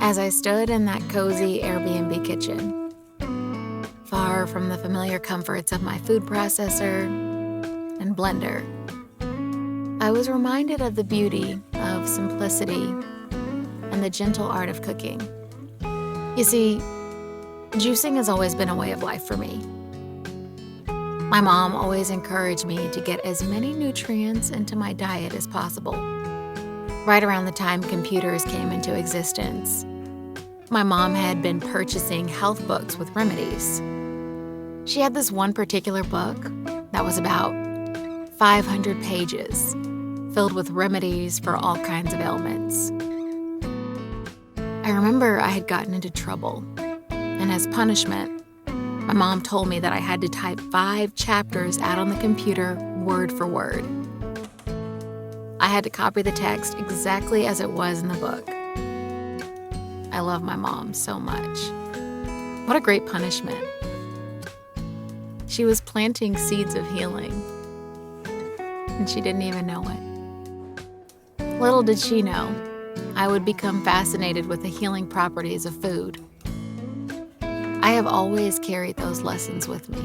As I stood in that cozy Airbnb kitchen, far from the familiar comforts of my food processor and blender, I was reminded of the beauty of simplicity and the gentle art of cooking. You see, juicing has always been a way of life for me. My mom always encouraged me to get as many nutrients into my diet as possible. Right around the time computers came into existence, my mom had been purchasing health books with remedies. She had this one particular book that was about 500 pages, filled with remedies for all kinds of ailments. I remember I had gotten into trouble, and as punishment, my mom told me that I had to type 5 chapters out on the computer word for word. I had to copy the text exactly as it was in the book. I love my mom so much. What a great punishment. She was planting seeds of healing, and she didn't even know it. Little did she know, I would become fascinated with the healing properties of food. I have always carried those lessons with me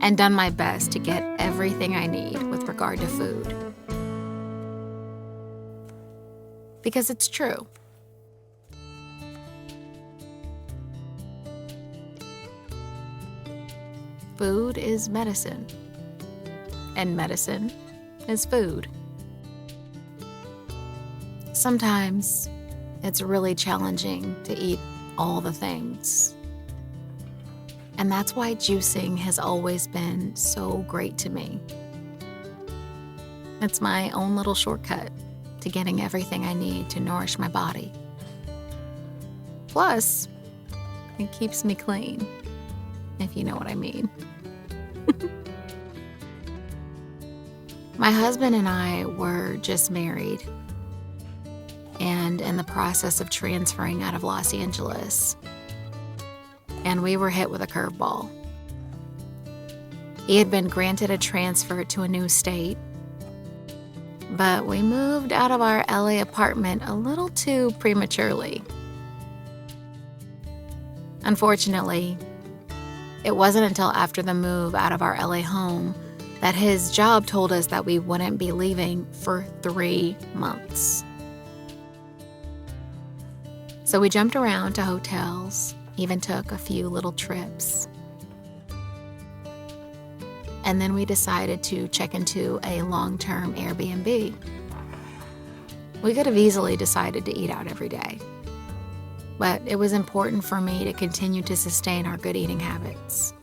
and done my best to get everything I need with regard to food. Because it's true. Food is medicine, and medicine is food. Sometimes it's really challenging to eat all the things. And that's why juicing has always been so great to me. It's my own little shortcut to getting everything I need to nourish my body. Plus, it keeps me clean, if you know what I mean. My husband and I were just married and in the process of transferring out of Los Angeles. And we were hit with a curveball. He had been granted a transfer to a new state, but we moved out of our LA apartment a little too prematurely. Unfortunately, it wasn't until after the move out of our LA home that his job told us that we wouldn't be leaving for 3 months. So we jumped around to hotels, even took a few little trips. And then we decided to check into a long-term Airbnb. We could have easily decided to eat out every day, but it was important for me to continue to sustain our good eating habits.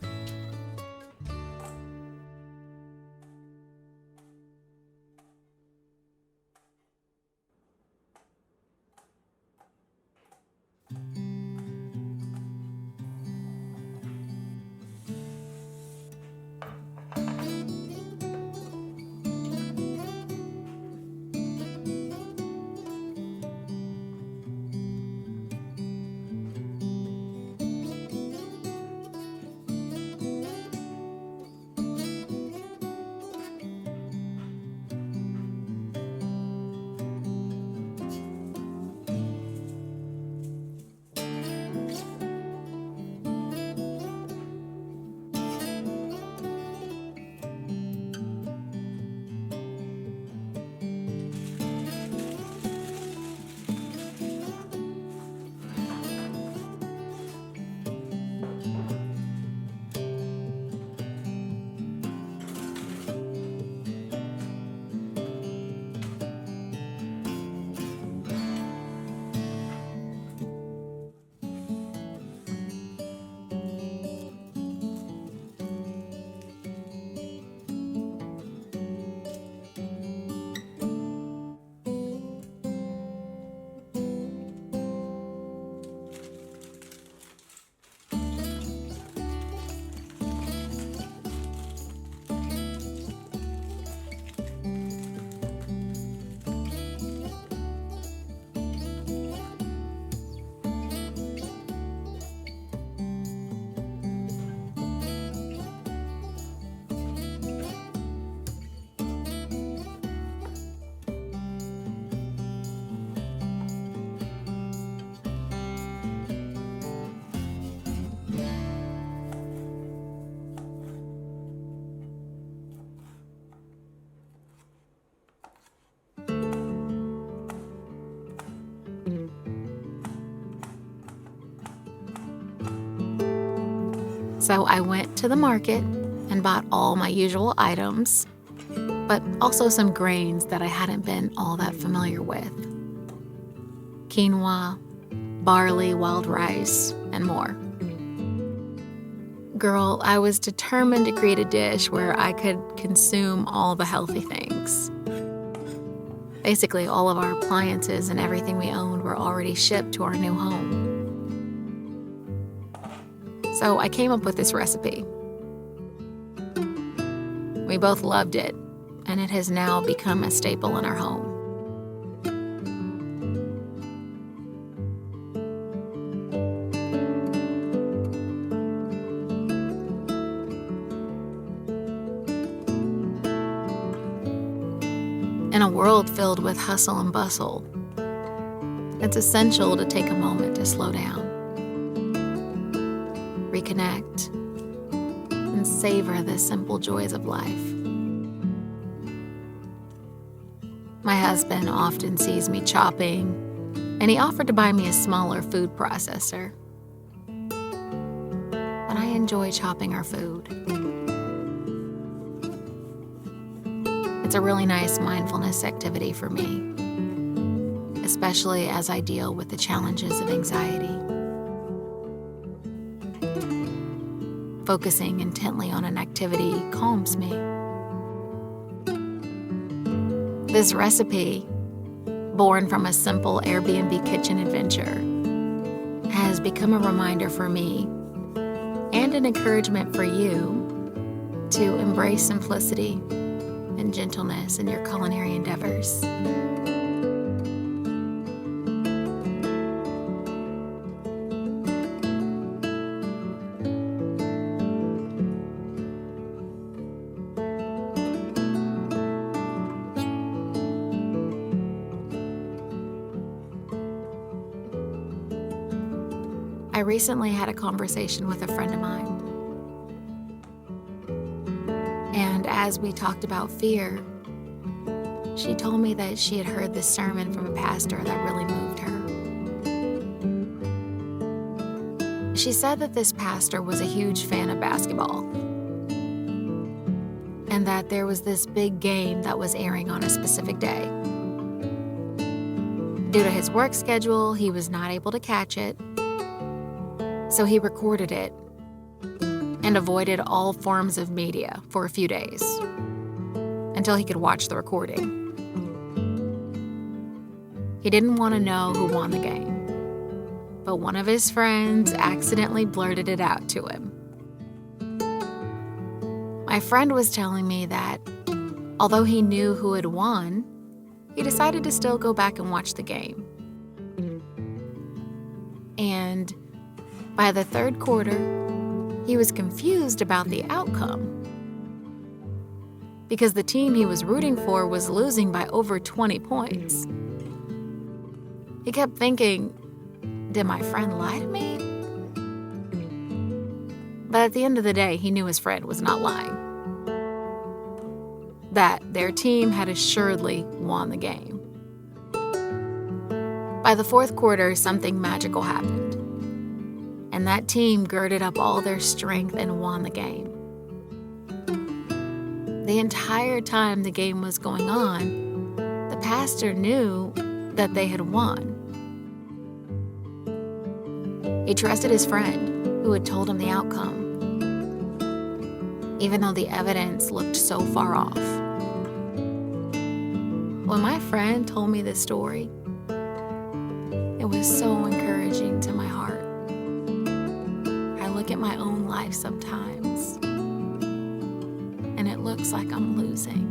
So I went to the market and bought all my usual items, but also some grains that I hadn't been all that familiar with. Quinoa, barley, wild rice, and more. Girl, I was determined to create a dish where I could consume all the healthy things. Basically, all of our appliances and everything we owned were already shipped to our new home. So I came up with this recipe. We both loved it, and it has now become a staple in our home. In a world filled with hustle and bustle, it's essential to take a moment to slow down, reconnect, and savor the simple joys of life. My husband often sees me chopping, and he offered to buy me a smaller food processor. But I enjoy chopping our food. It's a really nice mindfulness activity for me, especially as I deal with the challenges of anxiety. Focusing intently on an activity calms me. This recipe, born from a simple Airbnb kitchen adventure, has become a reminder for me and an encouragement for you to embrace simplicity and gentleness in your culinary endeavors. I recently had a conversation with a friend of mine. And as we talked about fear, she told me that she had heard this sermon from a pastor that really moved her. She said that this pastor was a huge fan of basketball, and that there was this big game that was airing on a specific day. Due to his work schedule, he was not able to catch it, so he recorded it and avoided all forms of media for a few days until he could watch the recording. He didn't want to know who won the game, but one of his friends accidentally blurted it out to him. My friend was telling me that although he knew who had won, he decided to still go back and watch the game. And by the third quarter, he was confused about the outcome because the team he was rooting for was losing by over 20 points. He kept thinking, did my friend lie to me? But at the end of the day, he knew his friend was not lying. That their team had assuredly won the game. By the fourth quarter, something magical happened, and that team girded up all their strength and won the game. The entire time the game was going on, the pastor knew that they had won. He trusted his friend, who had told him the outcome, even though the evidence looked so far off. When my friend told me this story, it was so encouraging to my heart. I look at my own life sometimes, and it looks like I'm losing.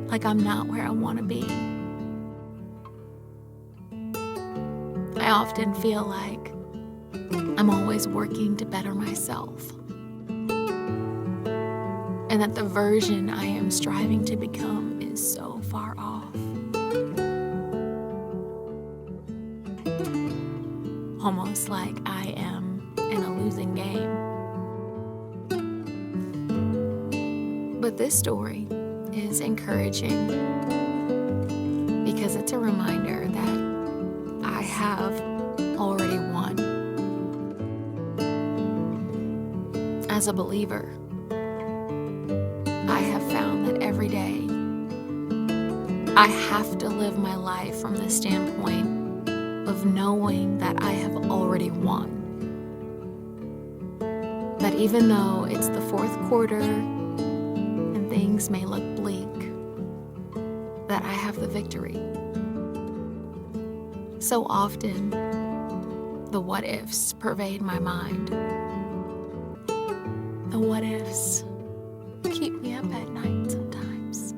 Like I'm not where I want to be. I often feel like I'm always working to better myself, and that the version I am striving to become is so far off. Almost like I am in a losing game. But this story is encouraging because it's a reminder that I have already As a believer, I have found that every day I have to live my life from the standpoint of knowing that I have already won. That even though it's the fourth quarter and things may look bleak, that I have the victory. So often, the what ifs pervade my mind. The what ifs keep me up at night sometimes.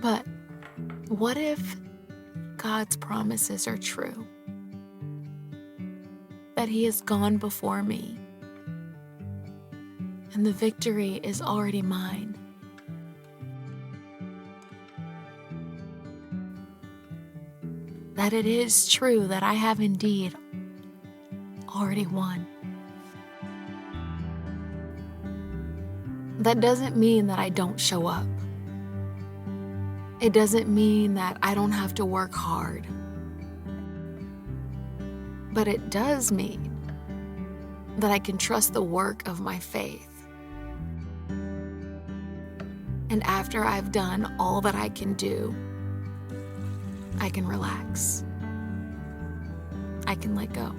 But what if God's promises are true? That He has gone before me and the victory is already mine. That it is true that I have indeed already won. That doesn't mean that I don't show up. It doesn't mean that I don't have to work hard. But it does mean that I can trust the work of my faith. And after I've done all that I can do, I can relax. I can let go.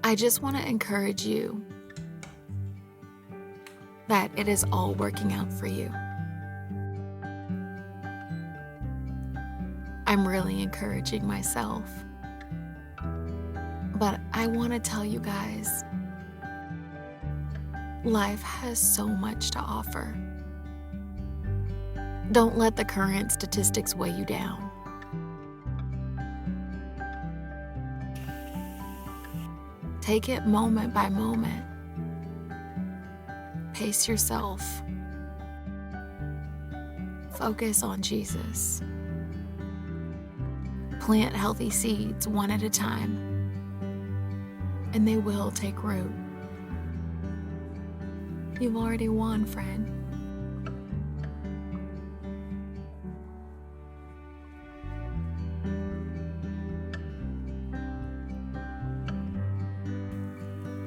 I just want to encourage you that it is all working out for you. I'm really encouraging myself. But I want to tell you guys, life has so much to offer. Don't let the current statistics weigh you down. Take it moment by moment. Pace yourself. Focus on Jesus. Plant healthy seeds one at a time, and they will take root. You've already won, friend.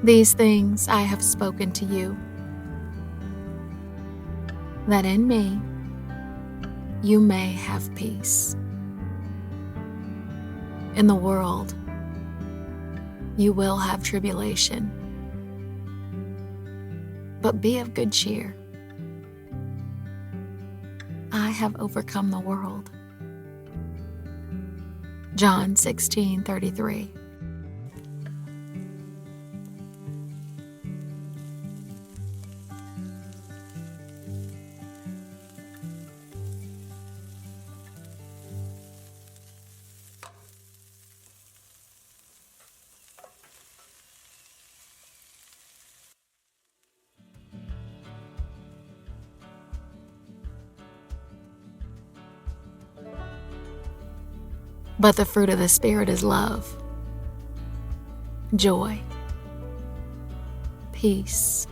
These things I have spoken to you, that in me you may have peace. In the world, you will have tribulation, but be of good cheer. I have overcome the world. John 16:33. But the fruit of the Spirit is love, joy, peace,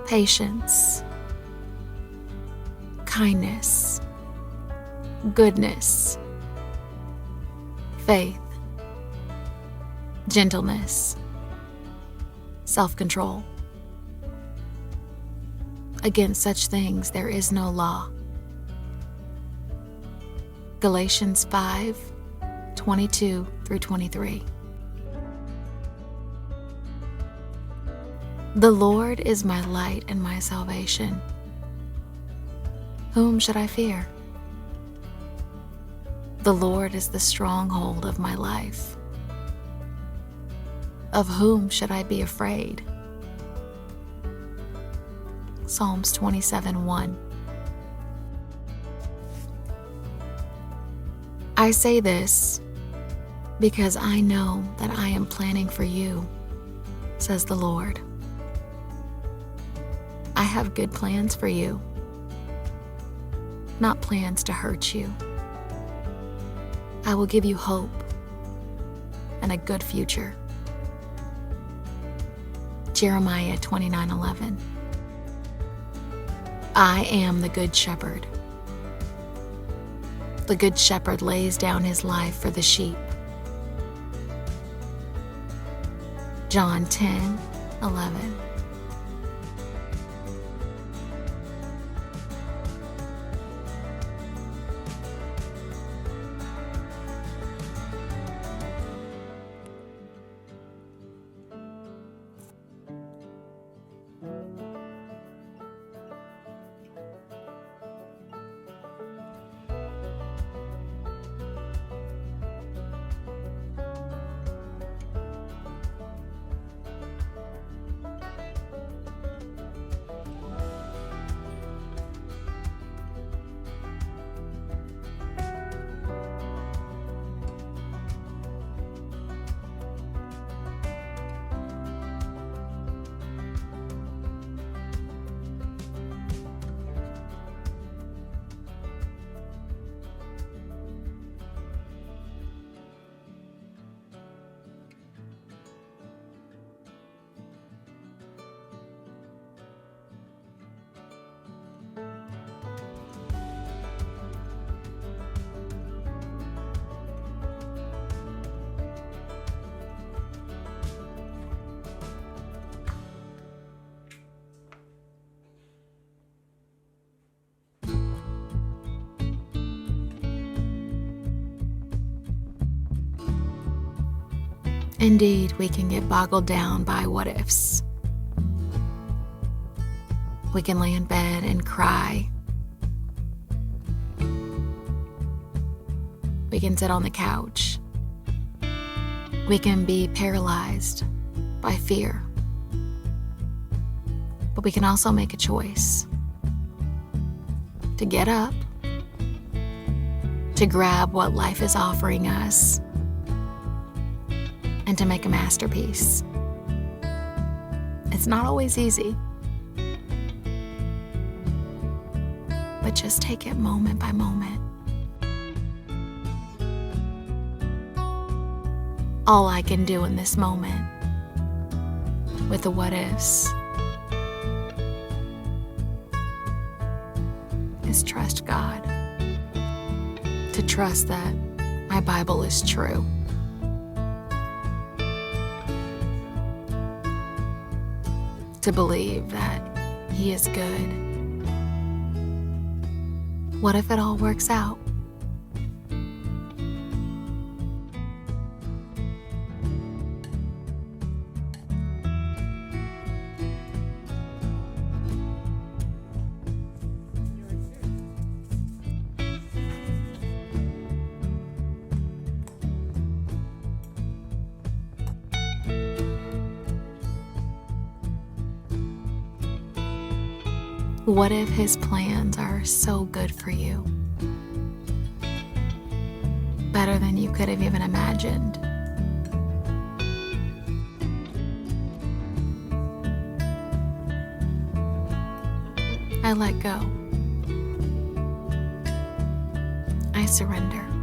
patience, kindness, goodness, faith, gentleness, self-control. Against such things there is no law. Galatians 5:22-23. The Lord is my light and my salvation. Whom should I fear? The Lord is the stronghold of my life. Of whom should I be afraid? Psalms 27:1. I say this because I know that I am planning for you, says the Lord. I have good plans for you, not plans to hurt you. I will give you hope and a good future. Jeremiah 29:11. I am the good shepherd. The good shepherd lays down his life for the sheep. John 10:11. Indeed, we can get boggled down by what ifs. We can lay in bed and cry. We can sit on the couch. We can be paralyzed by fear. But we can also make a choice to get up, to grab what life is offering us, and to make a masterpiece. It's not always easy, but just take it moment by moment. All I can do in this moment with the what ifs is trust God, to trust that my Bible is true. To believe that He is good. What if it all works out? What if His plans are so good for you? Better than you could have even imagined. I let go. I surrender.